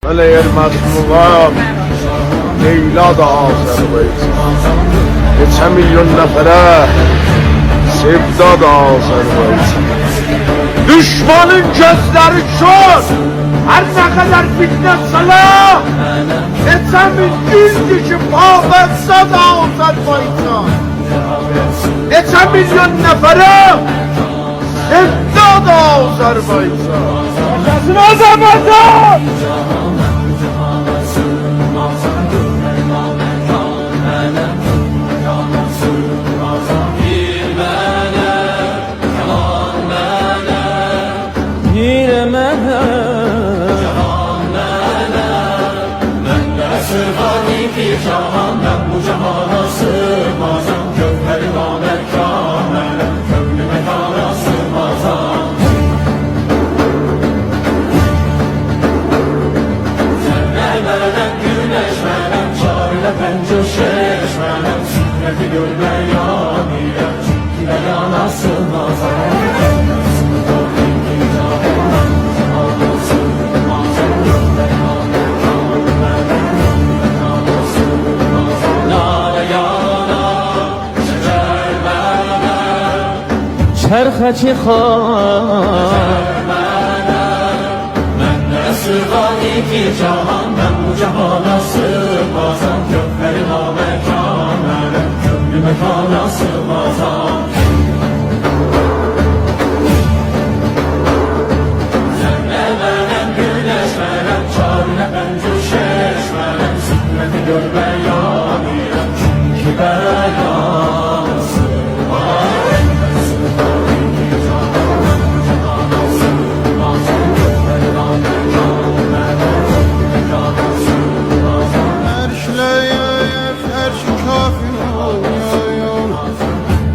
Hele yer məzmu var, Leyla da Azərbaycan. Neçə milyon nəfərə sevda da Azərbaycan. Düşmanın gözləri kör, her ne kadar fitne salah, neçə milyon kişi pavəzza da Azərbaycan. Neçə milyon nəfərə sevda da Azərbaycan. Yaşasın Azərbaycan! Cahan ben bu cahana sığmazam, gövheri namer kâmelem, köklü mekana sığmazam. Zerre verem, güneş verem, çare pencür şeşmelem, sünneti görmeyan ile, çünkü mekana sığmazam. çرخچی خواه من sığani ki cahan, ben bu cahana sığmazam, gövheri namekanelem, köklü mekana sığmazam. Zerre verem, güneş verem, çare pencür şeşmelem, sünneti görmeyan ile, çünkü beyan sığmazam.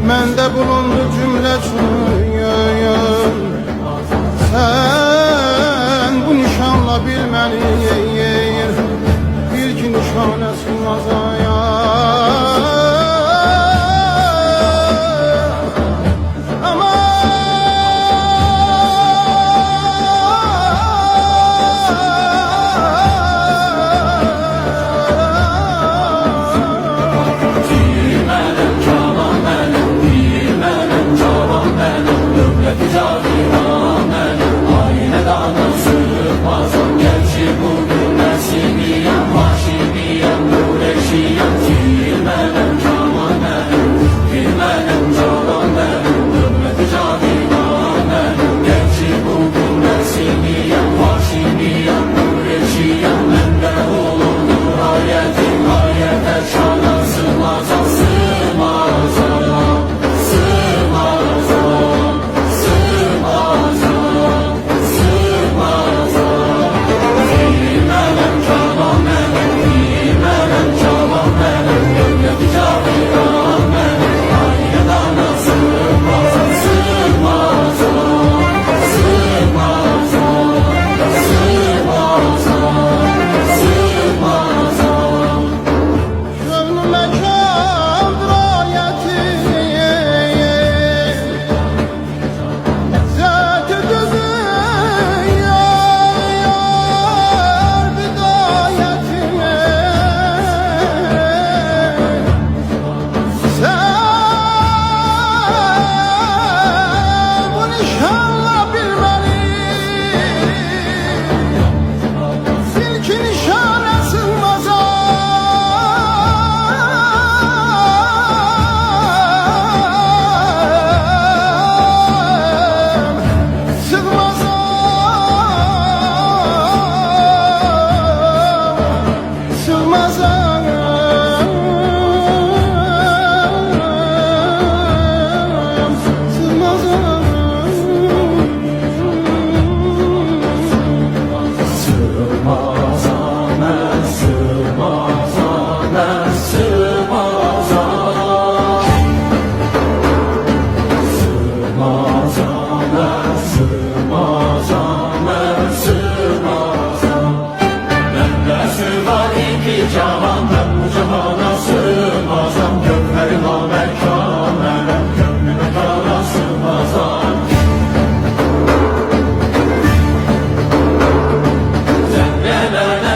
Məndə bulundu cümlə çürüyün. Sən bu nişanla bilməni bil ki nişanə sığmazaya. Zerre verem,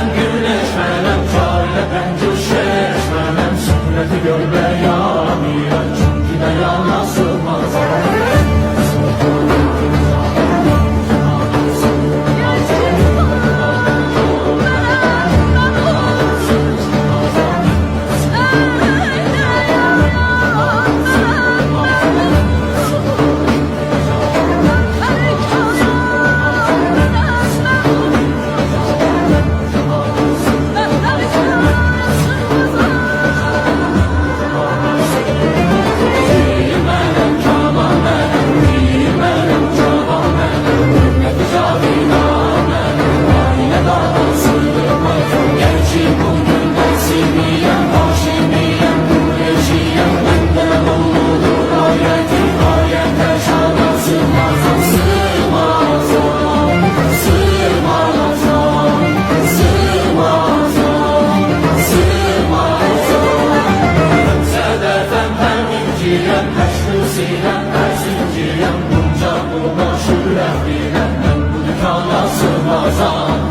Ramazan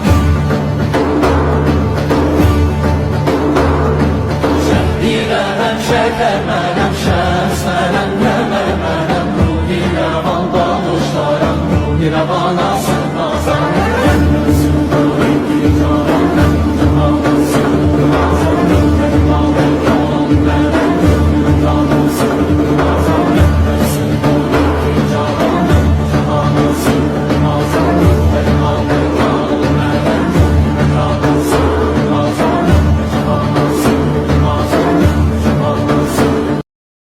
Zəhbirəm, şəkər mənəm, şəms mənəm, nəmər mənəm Ruhi rəvan danışaram, ruhi rəvana